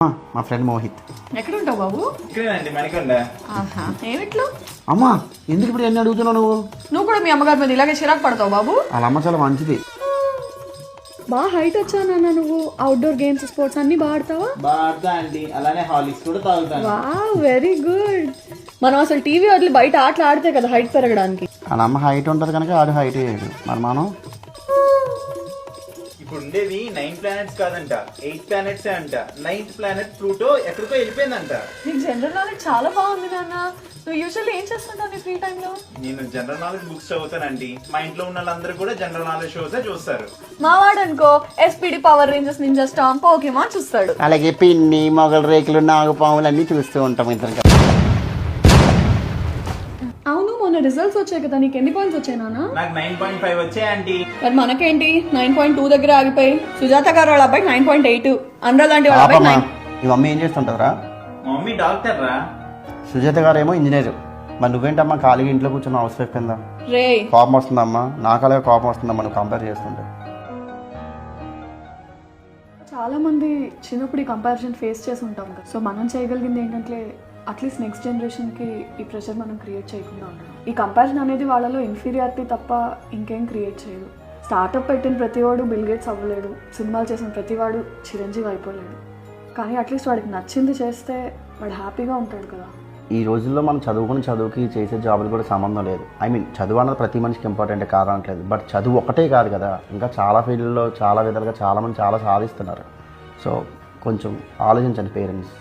మా ఫ్రెండ్ మోహిత్. ఎక్కడ ఉంటావు బాబు? ఇక్కడేనండి మనకొండ. ఆహా, ఏమిట్లో? అమ్మా ఎందుకు ఇప్పుడు ఎన్ని అడుగుతున్నావు నువ్వు కూడా మీ అమ్మగారి మీద ఇలాగే చిరాకు పడతావు బాబు? వాళ్ళ అమ్మ చాలా మంచిది. బాగా హైట్ వచ్చానన్నా నువ్వు. అవుట్డోర్ గేమ్స్ స్పోర్ట్స్ అన్ని బాగా ఆడతావా? బాగా ఆడతా అండి, అలానే హార్లిక్స్ కూడా తాగుతాను. Wow, very good. మనం అసలు టీవీ వదిలి బయట ఆటలు ఆడితే కదా హైట్ పెరగడానికి. వాళ్ళ అమ్మ హైట్ ఉంటుంది కనుక ఆడు హైట్ వేయదు. మరి మనం ఇప్పుడు ఉండేవి 9 ప్లానెట్స్ కాదంట, 8 ప్లానెట్స్ అంట. 9th ప్లానెట్ ప్లూటో ఎక్కడికో వెళ్ళిపోయిందంట. నీకు జనరల్ నాలెడ్జ్ చాలా బాగుంది నాన్న. నువ్వు యూజువల్లీ ఏం చేస్తుంటావు నీ ఫ్రీ టైంలో? నేను జనరల్ నాలెడ్జ్ బుక్స్ చదువుతానండి. మా ఇంట్లో ఉన్న వాళ్ళందరూ కూడా జనరల్ నాలెడ్జ్ షోసే చూస్తారు. మా వాడు అనుకో SPD, power Rangers, ninja storm, Pokemon చూస్తాడు. అలాగే పిన్ని, మొగల రేకులు, నాగపాములు అన్ని చూస్తూ ఉంటాం ఇద్దరు. అవును, మొన్న రిజల్ట్స్ వచ్చాయి కదా, నీకు ఎన్ని పాయింట్స్ వచ్చాయి నాన్న? నాకు 9.5 వచ్చాయండి. మరి మనకేంటి 9.2 దగ్గర ఆగిపోయి. సుజాత గారు వాళ్ళ అబ్బాయి 9.8, అనురాధ లాంటి వాళ్ళ అబ్బాయి 9. మీ మమ్మీ ఏం చేస్తుంటారా? మా మమ్మీ డాక్టర్ రా. సుజాత గారు ఏమో ఇంజనీర్. మరి నువ్వేంటమ్మా ఖాళీగా ఇంట్లో కూర్చొని హౌస్ వైఫ్ కింద? రే, కోపం వస్తుందమ్మా, నాకు అలాగే కోపం వస్తుందమ్మా నువ్వు కంపేర్ చేస్తుంటే. చాలా మంది చిన్నప్పుడు ఈ కంపారిజన్ ఫేస్ చేసి ఉంటాం కదా. సో మనం చేయగలిగింది ఏంటంటే అట్లీస్ట్ నెక్స్ట్ జనరేషన్కి ఈ ప్రెషర్ మనం క్రియేట్ చేయకుండా ఉండడం. ఈ కంపారిజన్ అనేది వాళ్ళలో ఇన్ఫీరియారిటీ తప్ప ఇంకేం క్రియేట్ చేయదు. స్టార్టప్ పెట్టిన ప్రతివాడు బిల్ గేట్స్ అవ్వలేడు, సినిమాలు చేసిన ప్రతివాడు చిరంజీవి అయిపోలేడు. కానీ అట్లీస్ట్ వాడికి నచ్చింది చేస్తే వాడు హ్యాపీగా ఉంటాడు కదా. ఈ రోజుల్లో మనం చదువుకుని చదువుకి చేసే జాబులు కూడా సంబంధం లేదు. ఐ మీన్ చదువు అన్నది ప్రతి మనిషికి ఇంపార్టెంట్ కాదనట్లేదు. బట్ చదువు ఒకటే కాదు కదా, ఇంకా చాలా ఫీల్డ్లో చాలా విధాలుగా చాలామంది చాలా సాధిస్తున్నారు. సో కొంచెం ఆలోచించండి పేరెంట్స్.